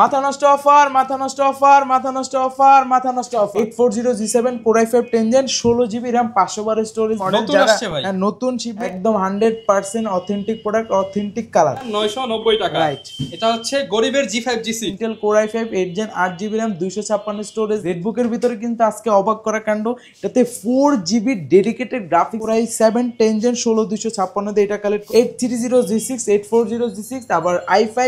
মাথা নষ্ট অফার, মাথা নষ্ট অফার, মাথা নষ্ট অফার, মাথা নষ্ট offer. 840 G7 Core i5 10 Gen 16 GB RAM 512 storage model যারা নতুন শিপ একদম 100% অথেন্টিক প্রোডাক্ট, অথেন্টিক কালার 990 টাকা। রাইট, এটা হচ্ছে গরিবের G5 G6 Intel Core i5 8 Gen 8 GB RAM 256 storage. রেডবুকের ভিতরে কিন্তু আজকে অবাক করা কাণ্ড, এটাতে 4 GB dedicated graphics Core i7 10 Gen 16 256 দিয়ে এটা কালেক্ট 830 G6 840 G6 আবার i5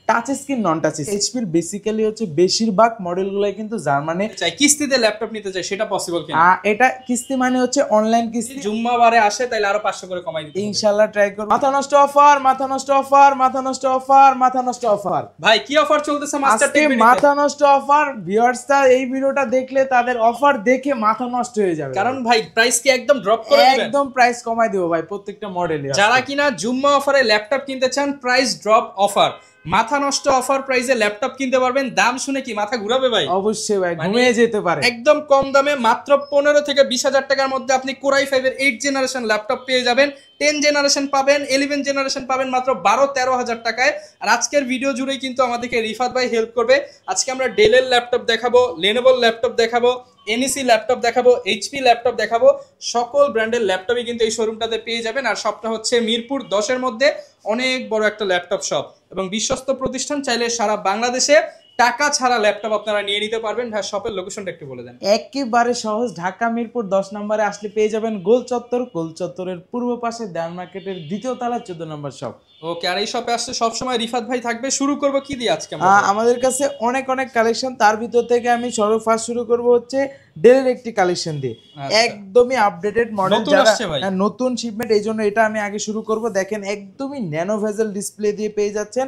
touch screen non touch. এইচপির বেসিক্যালি হচ্ছে বেশিরভাগ মডেলগুলাই কিন্তু জার্মানি চাই কিস্তিতে ল্যাপটপ নিতে চাই, সেটা পসিবল কিনা? এটা কিস্তি মানে হচ্ছে অনলাইন কিস্তি। জুম্মাবারে আসে তাইলে আরো 500 করে কমাই দিতে ইনশাআল্লাহ ট্রাই করব। মাথা নষ্ট অফার, মাথা নষ্ট অফার, মাথা নষ্ট অফার, মাথা নষ্ট অফার। ভাই কি অফার চলতেছে মাস্টার টেক ভিডিওতে? মাথা নষ্ট অফার। ভিউয়ার্সরা এই ভিডিওটা দেখলে তাদের অফার দেখে মাথা নষ্ট হয়ে যাবে, কারণ ভাই প্রাইস কি একদম ড্রপ করে দিবেন? একদম প্রাইস কমাই দেব ভাই প্রত্যেকটা মডেলে। যারা কিনা জুম্মা অফারে ল্যাপটপ কিনতে চান, প্রাইস ড্রপ অফার, মাথা নষ্ট অফার প্রাইসে ল্যাপটপ কিনতে পারবেন। দাম শুনে কি মাথা ঘুরাবে ভাই? অবশ্যই ভাই, ঘুমিয়ে যেতে পারে। একদম কম দামে মাত্র 15 থেকে 20,000 টাকার মধ্যে আপনি Core i5 এর 8 জেনারেশন ল্যাপটপ পেয়ে যাবেন। 10 জেনারেশন পাবেন, 11 জেনারেশন পাবেন মাত্র 12-13 হাজার টাকায়। আর আজকের ভিডিও জুড়েই কিন্তু আমাদেরকে রিফাত ভাই হেল্প করবে। আজকে আমরা ডেলের ল্যাপটপ দেখাবো, লেনোভোর ল্যাপটপ দেখাবো, এনইসি ল্যাপটপ দেখাবো, এইচপি ল্যাপটপ দেখাবো। সকল ব্র্যান্ডের ল্যাপটপই কিন্তু এই শোরুমটাতে পেয়ে যাবেন। আর শপটা হচ্ছে মিরপুর 10-এর মধ্যে, অনেক বড় একটা ল্যাপটপ শপ এবং বিশ্বস্ত প্রতিষ্ঠান। চাইলে সারা বাংলাদেশে টাকা ছাড়া ল্যাপটপ আপনারা নিয়ে নিতে পারবেন। ভাই শপের লোকেশনটা একটু বলে দেন। একেবারে সহজ, ঢাকা মিরপুর 10 নম্বরে আসলে পেয়ে যাবেন গোল চত্বর। গোল চত্বরের পূর্ব পাশে দেওয়ান মার্কেটের দ্বিতীয় তলা 14 নম্বর শপ। ওকে, আর এই শপে আসলে সবসময় রিফাত ভাই থাকবে। শুরু করব কি দিয়ে আজকে? আমাদের কাছে অনেক অনেক কালেকশন, তার ভিতর থেকে আমি সর্বফার্স্ট শুরু করব হচ্ছে ডেলের একটি কালেকশন দিয়ে। একদমই আপডেটেড মডেল, যারা নতুন শিপমেন্ট, এই জন্য এটা আমি আগে শুরু করব। দেখেন একদমই ন্যানো ভেজেল ডিসপ্লে দিয়ে পেয়ে যাচ্ছেন,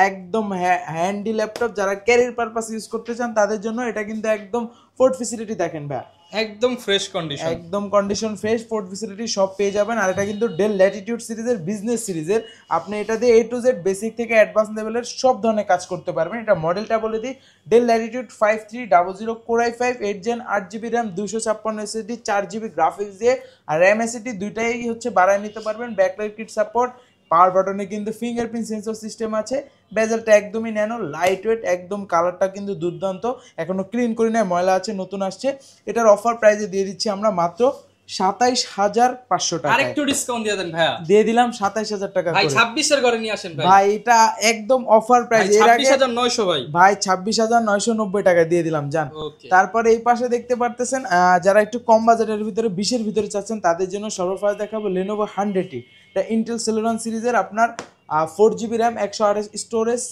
একদম হ্যান্ডি ল্যাপটপ। যারা ক্যারিয়ার পারপাস ইউজ করতে চান তাদের জন্য এটা কিন্তু একদম ফোর্ড ফ্যাসিলিটি। দেখেন ভাই একদম ফ্রেশ কন্ডিশন, একদম কন্ডিশন ফ্রেশ, ফোর্ড ফ্যাসিলিটি সব পেয়ে যাবেন। আর এটা কিন্তু ডেল ল্যাটিটিউড সিরিজের বিজনেস সিরিজের। আপনি এটা দিয়ে A to Z বেসিক থেকে অ্যাডভান্স লেভেলের সব ধরনের কাজ করতে পারবেন। এটা মডেলটা বলে দিই, del Latitude 5300 Core i5 8 Gen 8 GB RAM 256 SSD 4 GB graphics দিয়ে, আর RAM SSD দুইটাই হচ্ছে বাড়ায় নিতে পারবেন। ব্যাকলাইট কিট সাপোর্ট, পাওয়ার বাটনে কিন্তু ফিঙ্গারপ্রিন্ট সেন্সর সিস্টেম আছে। বেজেলটা একদমই ন্যানো, লাইট ওয়েট, একদম কালারটা কিন্তু দুর্দান্ত, এখনো ক্লিন করি না, ময়লা আছে, নতুন আসছে। এটার অফার প্রাইসে দিয়ে দিচ্ছি আমরা মাত্র 27,500 টাকা। আরেকটু ডিসকাউন্ট দিয়ে দেন ভাইয়া। দিয়ে দিলাম 27,000 টাকা ভাই 26 এর ঘরে নিয়ে আসেন ভাই। ভাই এটা একদম অফার প্রাইস, এর আগে 26,900 ভাই 26,990 টাকা দিয়ে দিলাম জান। তারপরে এই পাশে দেখতে পারতেছেন, যারা একটু কম বাজেটের ভিতরে 20-এর ভিতরে চাচ্ছেন তাদের জন্য সর্বফার্স্ট দেখাবো Lenovo 100T। এটা ইন্টেল Celeron সিরিজের আপনার 4 GB RAM 128 স্টোরেজ।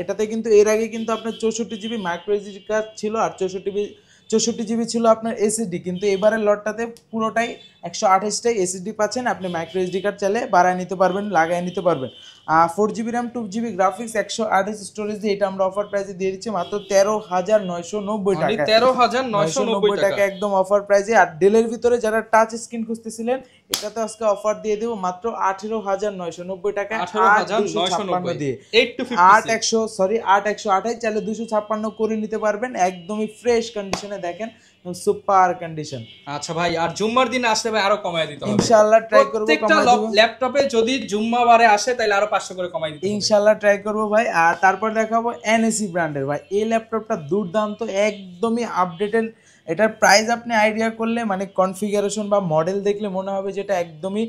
এটাতে কিন্তু এর আগে কিন্তু আপনার 64 GB মাইক্রো এসডি কার্ড ছিল আর 64 GB ছিল আপনার এসএসডি, কিন্তু এবারের লটটাতে পুরোটাই 128টাই এসএসডি পাচ্ছেন। আপনি মাইক্রো এসডি কার্ড চাইলে বাড়ায় নিতে পারবেন, লাগায় নিতে পারবেন। 4 GB RAM 2 GB graphics 128 storage দিয়ে এটা আমরা অফার প্রাইসে দিয়ে দিচ্ছি মাত্র 13,990 টাকা। 13,990 টাকা একদম অফার প্রাইসে। আর ডেলের ভিতরে যারা টাচ স্ক্রিন খুঁজতেছিলেন, এটাতে আজকে অফার দিয়ে দেব মাত্র 18,990 টাকা। 18,990 দিয়ে 8,128 চাইলে 256 করে নিতে পারবেন, একদমই ফ্রেশ কন্ডিশনে। দেখেন সুপার কন্ডিশন। আচ্ছা ভাই, আর জুম্মার দিন আসলে ভাই আরো কমায় দিতে হবে ইনশাআল্লাহ, ট্রাই করব। প্রত্যেকটা ল্যাপটপে যদি জুম্মাবারে আসে তাহলে আরো 500 করে কমাই দিতে হবে ইনশাআল্লাহ, ট্রাই করব ভাই। আর তারপর দেখাবো এনএসি ব্র্যান্ডের ভাই এই ল্যাপটপটা দুর্দান্ত, একদমই আপডেটেড। এটার প্রাইস আপনি আইডিয়া করলে মানে কনফিগারেশন বা মডেল দেখলে মনে হবে যেটা একদমই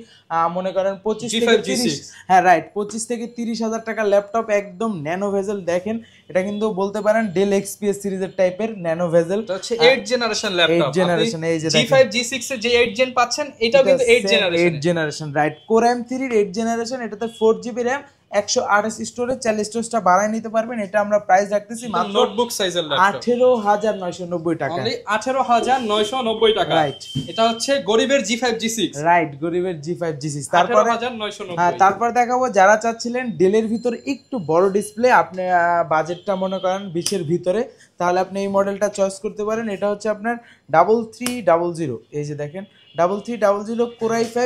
মনে করেন 25 থেকে 30, হ্যাঁ রাইট, 25 থেকে 30,000 টাকা ল্যাপটপ, একদম ন্যানো ভেজেল। দেখেন এটা কিন্তু বলতে পারেন ডেল এক্সপিএস সিরিজের টাইপের ন্যানো ভেজেল। এটা হচ্ছে 8 জেনারেশন ল্যাপটপ, 8 জেনারেশন। এই যে G5 G6 এর যে 8 জেন পাচ্ছেন, এটাও কিন্তু 8 জেনারেশন রাইট। Core i3 এর 8 জেনারেশন, এটাতে 4 GB RAM 128 স্টোরেজ, 40 স্টোরেজটা বাড়ায় নিতে পারবেন। এটা আমরা প্রাইস রাখতেছি মাত্র নোটবুক সাইজের ল্যাপটপ 18,990 টাকা। 18,990 টাকা রাইট। এটা হচ্ছে গরিবের G5 G6 রাইট, গরিবের G5 G6। তারপর দেখাবো যারা চাচ্ছিলেন ডেলের ভিতরে একটু বড় ডিসপ্লে, আপনি বাজেটটা মনে করেন 20-এর ভিতরে, তাহলে আপনি এই মডেলটা চয়েস করতে পারেন। এটা হচ্ছে আপনার 3300। এই যে দেখেন 3300 Core i5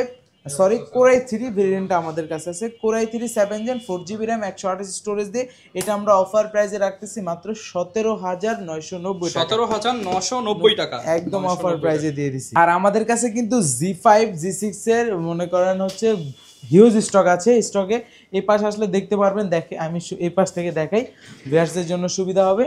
Core i3 ভেরিয়েন্টটা আমাদের কাছে আছে। Core i3 7 Gen 4 GB RAM 128 storage দিয়ে এটা আমরা অফার প্রাইসে রাখতেছি মাত্র 17,990 টাকা। 17,990 টাকা একদম অফার প্রাইসে দিয়ে দিছি। আর আমাদের কাছে কিন্তু G5 G6 এর মনে করেন হচ্ছে হিউজ স্টক আছে স্টকে। এই পাশে আসলে দেখতে পারবেন, দেখে আমি এই পাশ থেকে দেখাই, ভিউয়ার্সদের জন্য সুবিধা হবে।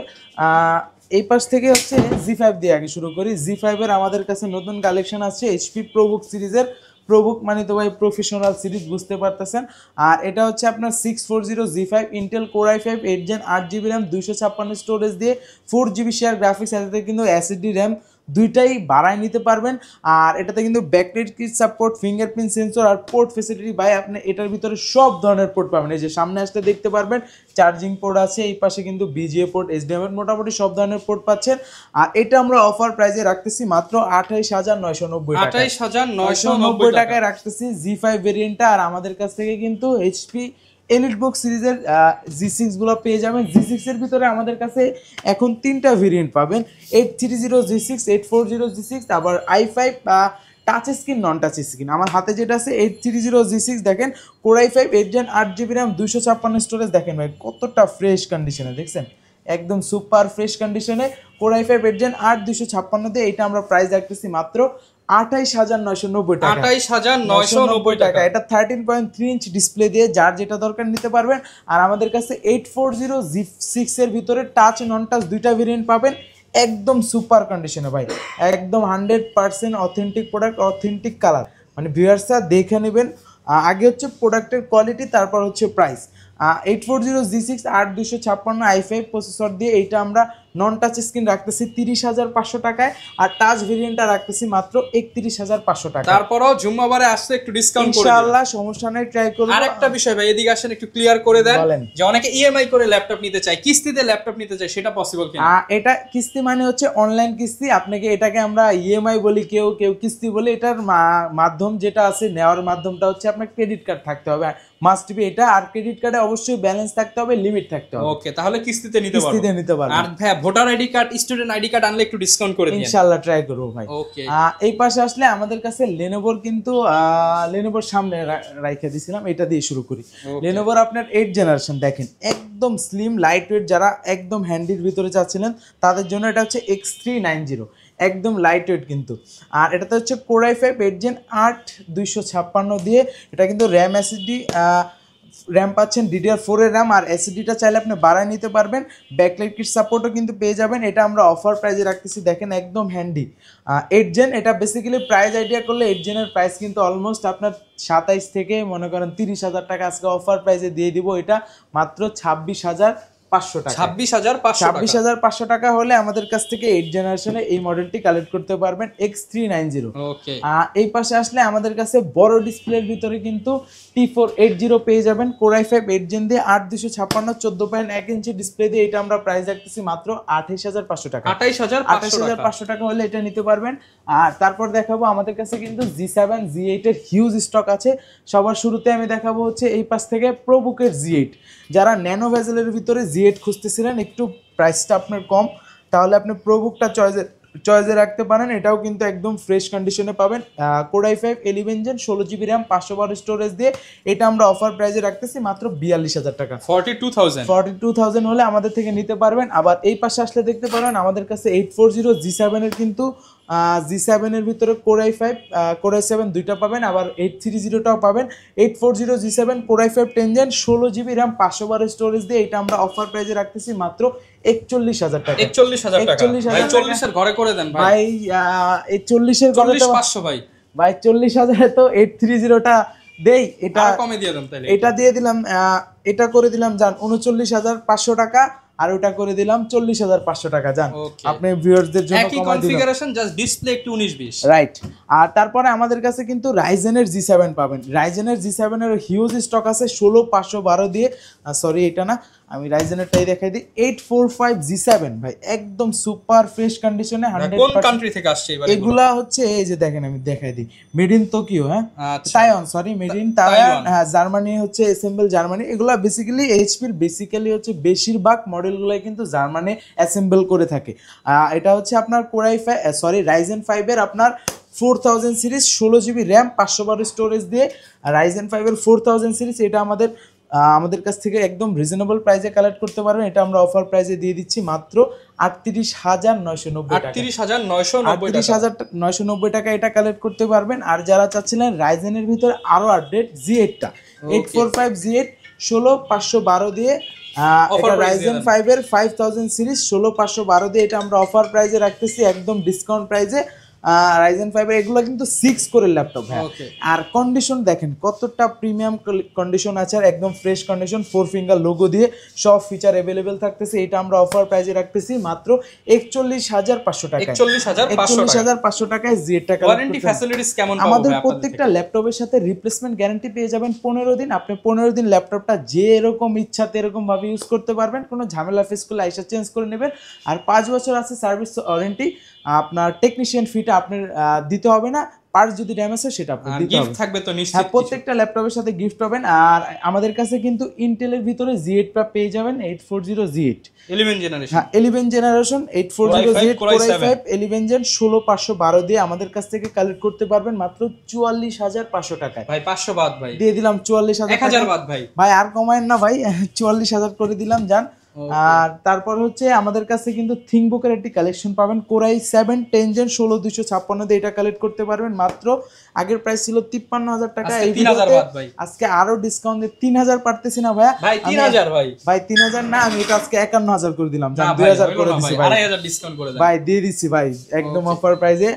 এই পাশ থেকে হচ্ছে Z5 দিয়ে আগে শুরু করি। Z5 এর আমাদের কাছে নতুন কালেকশন আছে HP প্রোবুক সিরিজের। প্রোবুক মানে তো ভাই প্রফেশনাল সিরিজ, বুঝতে পারতেছেন। আর এটা হচ্ছে আপনার 640 Z5 Intel core i5 8 gen 8GB RAM 256 storage দিয়ে 4GB শেয়ার গ্রাফিক্স, সাথে কিন্তু SSD র্যাম দুইটাই বাড়ায় নিতে পারবেন। আর এটাতে কিন্তু backlight kit support, fingerprint sensor আর পোর্ট ফেসিলিটি ভাই আপনি এটার ভিতরে সব ধরনের পোর্ট পাবেন। এই যে সামনে আসতে দেখতে পারবেন চার্জিং পোর্ট আছে, এই পাশে কিন্তু BGA পোর্ট, HDMI মোটামুটি সব ধরনের পোর্ট পাচ্ছেন। আর এটা আমরা অফার প্রাইসে রাখতেছি মাত্র 28,990 টাকা, 28,990 টাকায় রাখতেছি Z5 ভেরিয়েন্টটা। আর আমাদের কাছ থেকে কিন্তু HP এলিটবুক সিরিজের G6 গুলো পেয়ে যাবেন। G6 এর ভিতরে আমাদের কাছে এখন 3টা ভেরিয়েন্ট পাবেন, 830 G6, 840 G6, আবার i5 touch screen, non touch screen. আমার হাতে যেটা আছে 830 G6 দেখেন, core i5 8 gen 8GB RAM 256 storage. দেখেন ভাই কতটা ফ্রেশ কন্ডিশনে, দেখছেন একদম সুপার ফ্রেশ কন্ডিশনে কোর i5 8 জেন 8 256 দিয়ে এটা আমরা প্রাইস রাখতেছি মাত্র 28,990 টাকা, 28,990 টাকা। এটা 13.3 ইঞ্চ ডিসপ্লে দিয়ে যার যেটা দরকার নিতে পারবেন। আর আমাদের কাছে 840 G6 এর ভিতরে টাচ নন টাচ দুইটা ভেরিয়েন্ট পাবেন, একদম সুপার কন্ডিশনে ভাই, একদম 100% অথেন্টিক প্রোডাক্ট, অথেন্টিক কালার। মানে ভিউয়ার্সরা দেখে নেবেন, আগে হচ্ছে প্রোডাক্টের কোয়ালিটি, তারপর হচ্ছে প্রাইস। 840 G6 8256 i5 প্রসেসর দিয়ে এইটা আমরা নন টাচ স্ক্রিন রাখতেছি 30,500 টাকায়, আর টাচ ভেরিয়েন্টটা রাখতেছি মাত্র 31,500 টাকা। তারপরও জুম্মাবারে আসলে একটু ডিসকাউন্ট করে দিন ইনশাআল্লাহ, সমস্যা নাই, ট্রাই করব। আরেকটা বিষয় ভাই, এদিকে আসেন একটু ক্লিয়ার করে দেন, বলেন। যে অনেকে ইএমআই করে ল্যাপটপ নিতে চায়, কিস্তিতে ল্যাপটপ নিতে চায়, সেটা পসিবল কিনা? এটা কিস্তি মানে হচ্ছে অনলাইন কিস্তি, আপনাকে এটাকে আমরা ইএমআই বলি, কেউ কেউ কিস্তি বলে। এটার মাধ্যম যেটা আছে, নেওয়ার মাধ্যমটা হচ্ছে আপনার ক্রেডিট কার্ড থাকতে হবে, মাস্ট বি এটা। আর ক্রেডিট কার্ডে অবশ্যই ব্যালেন্স থাকতে হবে, লিমিট থাকতে হবে। ওকে, তাহলে কিস্তিতে নিতে পারবো, কিস্তিতে নিতে পারবো। আর ভাই voter ID card, student ID card আনলে একটু ডিসকাউন্ট করে দিন ইনশাআল্লাহ, ট্রাই করব ভাই। ওকে, এই পাশে আসলে আমাদের কাছে লেনোভোর কিন্তু লেনোভোর সামনে রাইখা দিছিলাম, এটা দিয়ে শুরু করি। লেনোভোর আপনার 8 জেনারেশন দেখেন, একদম স্লিম লাইট ওয়েট, যারা একদম হ্যান্ডির ভিতরে চাচ্ছিলেন তাদের জন্য এটা হচ্ছে X390, একদম লাইট ওয়েট কিন্তু। আর এটাতে হচ্ছে কোর i5 8 জেন 8 256 দিয়ে, এটা কিন্তু র্যাম এসএসডি র্যাম পাচ্ছেন, DDR4 এর র্যাম, আর এসএসডিটা চাইলে আপনি বাড়ায় নিতে পারবেন। ব্যাকলাইট কিট সাপোর্টও কিন্তু পেয়ে যাবেন। এটা আমরা অফার প্রাইসে রাখতেছি, দেখেন একদম হ্যান্ডি 8 জেন। এটা বেসিক্যালি প্রাইস আইডিয়া করলে 8 জেনের প্রাইস কিন্তু অলমোস্ট আপনার 27 থেকে মনে করেন 30,000 টাকা। আজকে অফার প্রাইসে দিয়ে দিব এটা মাত্র 26,500 টাকা। 26,500 টাকা হলে আমাদের কাছ থেকে 8 জেনারেশনে এই মডেলটি কালেক্ট করতে পারবেন, X390। ওকে, এই পাশে আসলে আমাদের কাছে বড় ডিসপ্লের ভিতরে কিন্তু T480 পেয়ে যাবেন, কোর i5 8 জেন দিয়ে 8 256 14.1 ইঞ্চি ডিসপ্লে দিয়ে। এটা আমরা প্রাইস রাখতেছি মাত্র 28,500 টাকা, 28,500 টাকা হলে এটা নিতে পারবেন। আর তারপর দেখাবো আমাদের কাছে কিন্তু G7 G8 এর হিউজ স্টক আছে। সবার শুরুতে আমি দেখাবো হচ্ছে এই পাশ থেকে প্রোবুকের G8। যারা ন্যানো ভেজেলের ভিতরে G8 খুঁজতেছিলেন, একটু প্রাইসটা আপনার কম, তাহলে আপনি প্রোবুকটা চয়েসে রাখতে পারেন। এটাও কিন্তু একদম ফ্রেশ কন্ডিশনে পাবেন, core i5 11 gen 16GB RAM 512 storage দিয়ে। এটা আমরা অফার প্রাইসে রাখতেছি মাত্র 42,000 টাকা, 42,000 হলে আমাদের থেকে নিতে পারবেন। আবার এই পাশে আসলে দেখতে পারেন আমাদের কাছে 840 G7 এর কিন্তু G7 এর ভিতরে কোর i5 কোর i7 দুইটা পাবেন, আবার 830টাও পাবেন। 840 G7 core i5 10 gen 16GB RAM 512 storage দিয়ে। এটা আমরা অফার প্রাইসে রাখতেছি মাত্র 41,000 টাকা, 41,000 টাকা। ভাই 40 এর ঘরে করে দেন ভাই, এই 40 এর ঘরে তো 500 ভাই 40,000 তো 830টা দেই, এটা কমে দিয়ে দেন তাহলে। এটা দিয়ে দিলাম, এটা করে দিলাম জান 39,500 টাকা, আর ওটা করে দিলাম 40,500 টাকা। জান আপনি ভিউয়ারদের জন্য একই কনফিগারেশন, জাস্ট ডিসপ্লে একটু 19-20, রাইট। আর তারপরে আমাদের কাছে কিন্তু রাইজেনের G7 পাবেন। রাইজেনের G7 এর হিউজ স্টক আছে 16,512 দিয়ে, সরি এটা না, আমি রাইজেনেরটাই দেখাই দিই। 845 G7 ভাই, একদম সুপার ফ্রেশ কন্ডিশনে, 100%। কোন কান্ট্রি থেকে আসছে এবারে? এগুলা হচ্ছে এই যে দেখেন, আমি দেখাই দিই, মেড ইন টোকিও, হ্যাঁ Taiwan, sorry made in Taiwan, হ্যাঁ জার্মানি হচ্ছে অ্যাসেম্বল জার্মানি। এগুলা বেসিক্যালি এইচপির বেসিক্যালি হচ্ছে বেশিরভাগ মডেলগুলাই কিন্তু জার্মানি অ্যাসেম্বল করে থাকে। এটা হচ্ছে আপনার কোর i5 সরি রাইজেন 5 এর আপনার 4000 সিরিজ 16GB র্যাম 512 স্টোরেজ দিয়ে। রাইজেন 5 এর 4000 সিরিজ, এটা আমাদের আমাদের কাছ থেকে একদম রিজনেবল প্রাইসে কালেক্ট করতে পারবেন। এটা আমরা অফার প্রাইসে দিয়ে দিচ্ছি মাত্র 38,990 টাকা। 38,990 টাকা এটা কালেক্ট করতে পারবেন। আর যারা চাচ্ছিলেন রাইজেনের ভিতর আরো আপডেট Z8টা 845 Z8 16512 দিয়ে এটা রাইজেন 5 এর 5000 সিরিজ 16512 দিয়ে এটা আমরা অফার প্রাইসে রাখতেছি একদম ডিসকাউন্ট প্রাইসে। রাইজেন 5 এর এগুলো কিন্তু 6 করে ল্যাপটপ। হ্যাঁ, আর কন্ডিশন দেখেন কতটা প্রিমিয়াম কন্ডিশন আছে, আর একদম ফ্রেশ কন্ডিশন, 4 ফিঙ্গার লোগো দিয়ে সব ফিচার अवेलेबल থাকতেছে। এটা আমরা অফার প্রাইসে রাখতেছি মাত্র 41,500 টাকা। 41,500 টাকায় Z8 টাকা। ওয়ারেন্টি ফ্যাসিলিটিস কেমন পাবো? আমাদের প্রত্যেকটা ল্যাপটপের সাথে রিপ্লেসমেন্ট গ্যারান্টি পেয়ে যাবেন 15 দিন। আপনি 15 দিন ল্যাপটপটা যে এরকম ইচ্ছা এরকম ভাবে ইউজ করতে পারবেন, কোনো ঝামেলা ফেস করলে আইসা চেঞ্জ করে নেবেন। আর 5 বছর আছে সার্ভিস ওয়ারেন্টি। আপনার টেকনিশিয়ান ফিটা আপনার দিতে হবে না, পার্টস যদি ড্যামেজ হয় সেটা আপনার দিতে হবে। গিফট থাকবে তো নিশ্চিত। হ্যাঁ, প্রত্যেকটা ল্যাপটপের সাথে গিফট পাবেন। আর আমাদের কাছে কিন্তু ইন্টেলের ভিতরে Z8 পেয়ে যাবেন 840 Z8 11 জেনারেশন। হ্যাঁ, 11 generation 840 Z8 Core i5 11 gen 16512 দিয়ে আমাদের কাছ থেকে কালেক্ট করতে পারবেন মাত্র 44,500 টাকায়। ভাই 500 বাদ ভাই দিয়ে দিলাম 44,000 1000 বাদ ভাই। ভাই আর কমায়েন না ভাই, 44,000 করে দিলাম যান। আর তারপর হচ্ছে আমাদের কাছে কিন্তু থিংকবুকের একটি কালেকশন পাবেন Core i7 10 জেন 16256 দিয়ে এটা কালেক্ট করতে পারবেন মাত্র। আগের প্রাইস ছিল 53,000 টাকা, এই 3000 বাদ ভাই। আজকে আরো ডিসকাউন্ট দিয়ে 3000 পারতেছি না ভাই। ভাই 3000 ভাই 3000 না, আমি এটা আজকে 51,000 করে দিলাম জান, 2000 করে দিছি ভাই, 2500 ডিসকাউন্ট করে দেন ভাই, দিয়ে দিছি ভাই একদম অফার প্রাইসে।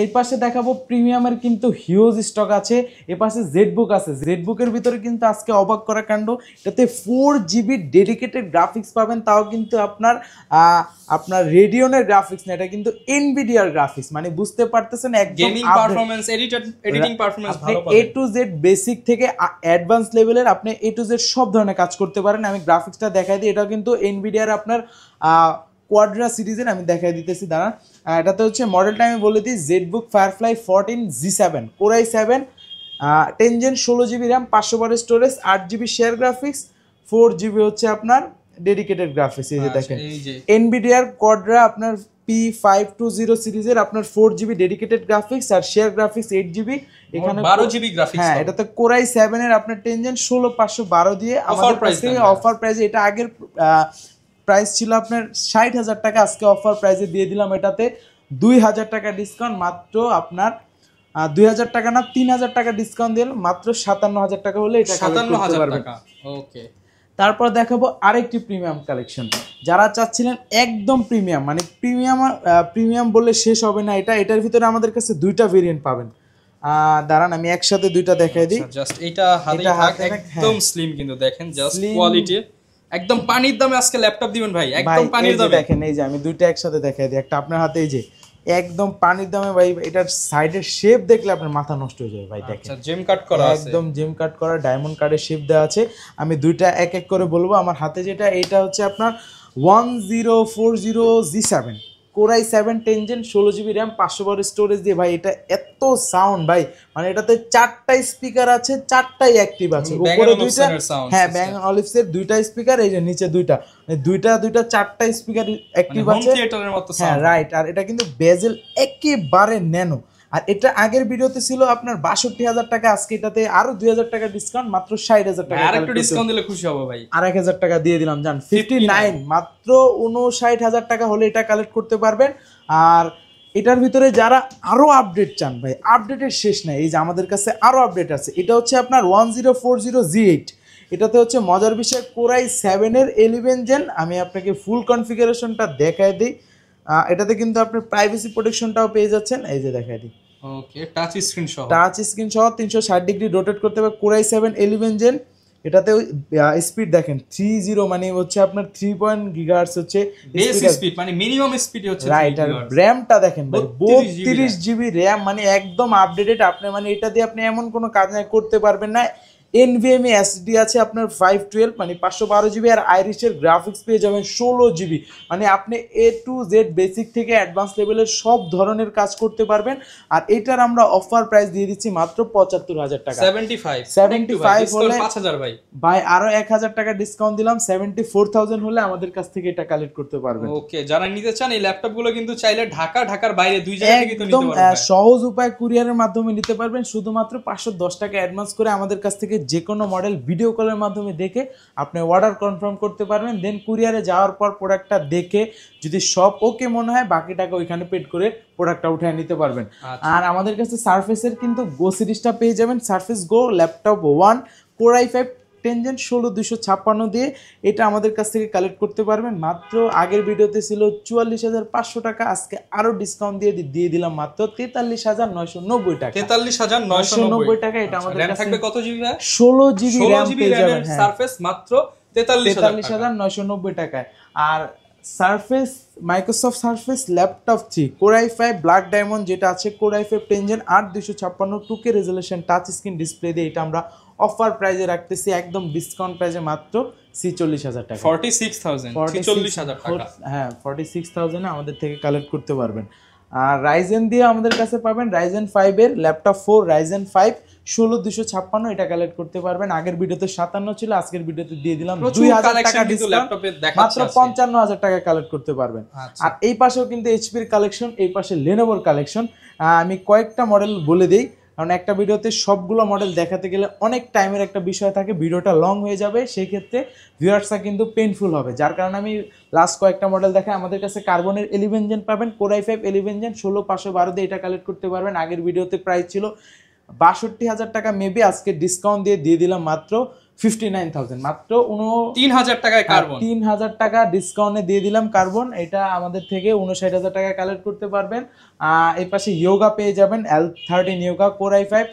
এই পাশে দেখাবো প্রিমিয়ামের কিন্তু হিউজ স্টক আছে। এ পাশে জেডবুক আছে, জেডবুকের ভিতরে কিন্তু আজকে অবাক করা কাণ্ড, এটাতে 4GB ডেডিকেটেড গ্রাফিক্স পাবেন, তাও কিন্তু আপনার রেডিয়নের গ্রাফিক্স না, এটা কিন্তু এনভিডিআর গ্রাফিক্স, মানে বুঝতে পারতেছেন একদম গেমিং পারফরম্যান্স, এডিটিং পারফরম্যান্স ভালো পাবেন। A to Z বেসিক থেকে অ্যাডভান্স লেভেলের আপনি A to Z সব ধরনের কাজ করতে পারেন। আমি গ্রাফিক্সটা দেখাই দিই, এটা কিন্তু এনভিডিআর আপনার কোয়াড্রা সিরিজের, আমি দেখাই দিতেছি দাঁড়ান। এটাতে হচ্ছে মডেলটা আমি বলে দিই, ZBook Firefly 14 G7 Core i7 10 gen 16GB RAM 500 বার storage 8GB share graphics 4GB হচ্ছে আপনার ডেডিকেটেড গ্রাফিক্স। এই যে দেখেন এনভিডিআর কোয়াড্রা আপনার P520 সিরিজের আপনার 4GB ডেডিকেটেড গ্রাফিক্স আর শেয়ার গ্রাফিক্স 8GB, এখানে 12GB গ্রাফিক্স। হ্যাঁ, এটাতে Core i7 এর আপনার 10 জেন 16512 দিয়ে আমাদের কাছে অফার প্রাইসে, এটা আগের প্রাইস ছিল আপনার 60,000 টাকা, আজকে অফার প্রাইসে দিয়ে দিলাম এটাতে 2000 টাকা ডিসকাউন্ট, মাত্র আপনার 2000 টাকা না 3000 টাকা ডিসকাউন্ট দিলাম, মাত্র 57,000 টাকা হলে এটা কালেক্ট করতে পারবেন। ওকে, তারপর দেখাবো আরেকটি প্রিমিয়াম কালেকশন। যারা চাচ্ছিলেন একদম প্রিমিয়াম, মানে প্রিমিয়াম বললে শেষ হবে না, এটার ভিতরে আমাদের কাছে দুইটা ভেরিয়েন্ট পাবেন। দাঁড়ান আমি একসাথে দুইটা দেখাই দিই। জাস্ট এটা হাতে একদম স্লিম, কিন্তু দেখেন জাস্ট কোয়ালিটি একদম পানির দামে আজকে ল্যাপটপ দিবেন ভাই, একদম পানির দামে। দেখেন এই যে আমি দুইটা একসাথে দেখাই দিই, একটা আপনার হাতে, এই যে একদম পানির দামে ভাই, এটার সাইডের শেপ দেখলে আপনার মাথা নষ্ট হয়ে যাবে ভাই। দেখেন আচ্ছা, জেম কাট করা আছে, একদম জেম কাট করা ডায়মন্ড কাটের শেপ দেওয়া আছে। আমি দুইটা এক এক করে বলবো। আমার হাতে যেটা, এটা হচ্ছে আপনার 1040 G7 Core i7 10 gen 16GB RAM 500 বার স্টোরেজ দিয়ে ভাই, এটা এত সাউন্ড ভাই, মানে এটাতে 4টা স্পিকার আছে, 4টাই অ্যাক্টিভ আছে, উপরে দুইটা, হ্যাঁ ব্যাং অলিভসের দুইটা স্পিকার, এই যে নিচে দুইটা, দুইটা 4টা স্পিকার অ্যাক্টিভ আছে, হ্যাঁ রাইট। আর এটা কিন্তু বেজেল একেবারে ন্যানো। আর এটা আগের ভিডিওতে ছিল আপনার 62,000 টাকা, আজকে এটাতে আরো 2,000 টাকা ডিসকাউন্ট, মাত্র 60,000 টাকা। আর একটু ডিসকাউন্ট দিলে খুশি হব ভাই, আর 1,000 টাকা দিয়ে দিলাম জান, 59, মাত্র 59,000 টাকা হলে এটা কালেক্ট করতে পারবেন। আর এটার ভিতরে যারা আরো আপডেট চান ভাই, আপডেটের শেষ নাই, এই যে আমাদের কাছে আরো আপডেট আছে। এটা হচ্ছে আপনার 1040 Z8, এটাতে হচ্ছে মজার বিষয় Core i7 এর 11 জেন। আমি আপনাকে ফুল কনফিগারেশনটা দেখাই দিই। এটাতে কিন্তু আপনি প্রাইভেসি প্রোটেকশনটাও পেয়ে যাচ্ছেন, এই যে দেখাই দিই। ওকে, টাচ স্ক্রিন সহ 360 ডিগ্রি রোটেট করতে হবে। Core i7 11 জেন, এটাতে স্পিড দেখেন 30, মানে হচ্ছে আপনার 3 GHz হচ্ছে বেস স্পিড, মানে মিনিমাম স্পিড হচ্ছে রাইট। আর র‍্যামটা দেখেন ভাই 32GB র‍্যাম, মানে একদম আপডেটেড। আপনি মানে এটা দিয়ে আপনি এমন কোনো কাজ করতে পারবেন না। NVMe SSD আছে আপনার 512, মানে 512GB, আর আইরিশের গ্রাফিক্স পেয়ে যাবেন 16GB, মানে আপনি A to Z বেসিক থেকে অ্যাডভান্স লেভেলের সব ধরনের কাজ করতে পারবেন। আর এটার আমরা অফার প্রাইস দিয়ে দিচ্ছি মাত্র 75,000 টাকা। 75 হলে 5,000 ভাই আরো 1,000 টাকা ডিসকাউন্ট দিলাম, 74,000 হলে আমাদের কাছ থেকে এটা কালেক্ট করতে পারবেন। ওকে, যারা নিতে চান এই ল্যাপটপগুলো কিন্তু চাইলে ঢাকার বাইরে দুই জায়গা থেকে নিতে পারবেন, সহজ উপায় কুরিয়ারের মাধ্যমে নিতে পারবেন। শুধুমাত্র 510 টাকা অ্যাডভান্স করে আমাদের কাছ থেকে যে কোনো মডেল ভিডিও কলের মাধ্যমে দেখে আপনি অর্ডার কনফার্ম করতে পারবেন। দেন কুরিয়ারে যাওয়ার পর প্রোডাক্টটা দেখে যদি সব ওকে মনে হয় বাকি টাকা ওইখানে পেড করে প্রোডাক্টটা উঠিয়ে নিতে পারবেন। আর আমাদের কাছে সারফেসের কিন্তু গো সিরিজটা পেয়ে যাবেন, সারফেস গো ল্যাপটপ 1 কোর i5 10 Gen 16256 দিয়ে এটা আমাদের কাছ থেকে কালেক্ট করতে পারবেন। মাত্র আগের ভিডিওতে ছিল 44,500 টাকা, আজকে আরো ডিসকাউন্ট দিয়ে দিলাম মাত্র 43,990 টাকা। 43,990 টাকা। এটা আমাদের RAM কাছে থাকবে কত জিবি? 16 জিবি RAM পেয়ে যাবেন। সারফেস মাত্র 43,990 টাকায়। আর Surface Microsoft Surface laptop 3 core i5 black diamond যেটা আছে, core i5 10 Gen 8256 2K resolution touch screen display দিয়ে এটা আমরা অফার প্রাইজে রাখতেছি, একদম ডিসকাউন্ট প্রাইজে মাত্র 46,000 টাকা। 46,000 টাকা। হ্যাঁ 46,000 এ আমাদের থেকে কালেক্ট করতে পারবেন। আর রাইজেন দিয়ে আমাদের কাছে পাবেন রাইজেন 5 এর ল্যাপটপ 4 রাইজেন 5 16256 এটা কালেক্ট করতে পারবেন। আগের ভিডিওতে 57 ছিল, আজকের ভিডিওতে দিয়ে দিলাম 2000 টাকা ডিসকাউন্ট, মাত্র 55,000 টাকা কালেক্ট করতে পারবেন। আর এই পাশেও কিন্তু এইচপির কালেকশন, এই পাশে লেনোভোর কালেকশন। আমি কয়েকটা মডেল বলে দেই, কারণ একটা ভিডিওতে সবগুলো মডেল দেখাতে গেলে অনেক টাইমের একটা বিষয় থাকে, ভিডিওটা লং হয়ে যাবে, সেই ক্ষেত্রে ভিউয়ার্সরা কিন্তু পেইনফুল হবে। যার কারণে আমি লাস্ট কয়েকটা মডেল দেখাই। আমাদের কাছে কার্বনের 11 Gen পাবেন, কোর i5 11 Gen 16512 দিয়ে এটা কালেক্ট করতে পারবেন। আগের ভিডিওতে প্রাইস ছিল 62,000 টাকা, মেবি আজকে ডিসকাউন্ট দিয়ে দিলাম মাত্র 59,000, মাত্র 3,000 টাকায় কার্বন, 3,000 টাকা ডিসকাউন্টে দিয়ে দিলাম কার্বন। এটা আমাদের থেকে 59,000 টাকা কালেক্ট করতে পারবেন। এই পাশে ইয়োগা পেয়ে যাবেন, L13 yoga core i5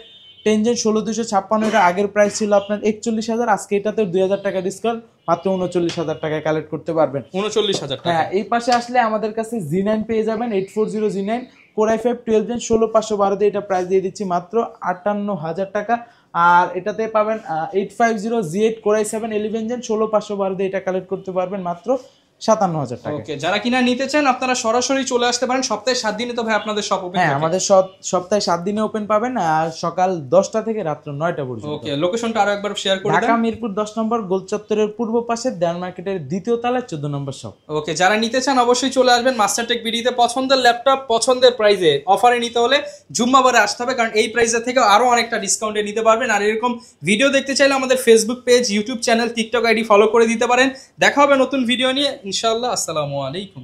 10 Gen 16256, এটা আগের প্রাইস ছিল আপনার 41,000, আজকে এটাতে 2,000 টাকা ডিসকাউন্ট, মাত্র 39,000 টাকায় কালেক্ট করতে পারবেন। 39,000 টাকা। হ্যাঁ, এই পাশে আসলে আমাদের কাছে G9 পেয়ে যাবেন, 840 G9 কোর i5 12 Gen 16512 দিয়ে এটা প্রাইস দিয়ে দিচ্ছি মাত্র 58,000 টাকা। আর এটাতে পাবেন 850 G8 কোর i7 11 Gen 16512 দিয়ে এটা কালেক্ট করতে পারবেন মাত্র 57,000 টাকা। ওকে, যারা কিনা নিতে চান আপনারা সরাসরি চলে আসতে পারেন। সপ্তাহে 7 দিনে তো ভাই আপনাদের শপ ওপেন? হ্যাঁ, আমাদের সপ্তাহে 7 দিনে ওপেন পাবেন, আর সকাল 10টা থেকে রাত 9টা পর্যন্ত। ওকে, লোকেশনটা আরো একবার শেয়ার করে দেন। ঢাকা মিরপুর 10 নম্বর গোল চত্বরের পূর্ব পাশে দেয়ান মার্কেটের দ্বিতীয় তলায় 14 নম্বর শপ। ওকে, যারা নিতে চান অবশ্যই চলে আসবেন মাস্টারটেক বিডিতে। পছন্দের ল্যাপটপ পছন্দের প্রাইসে অফারে নিতে হলে জুম্মাবারে আসতে হবে, কারণ এই প্রাইসের থেকে আরো অনেকটা ডিসকাউন্টে নিতে পারবেন। আর এরকম ভিডিও দেখতে চাইলে আমাদের Facebook page, YouTube channel, TikTok ID follow করে দিতে পারেন। দেখা হবে নতুন ভিডিও নিয়ে ইনশাআল্লাহ। আসসালামু আলাইকুম।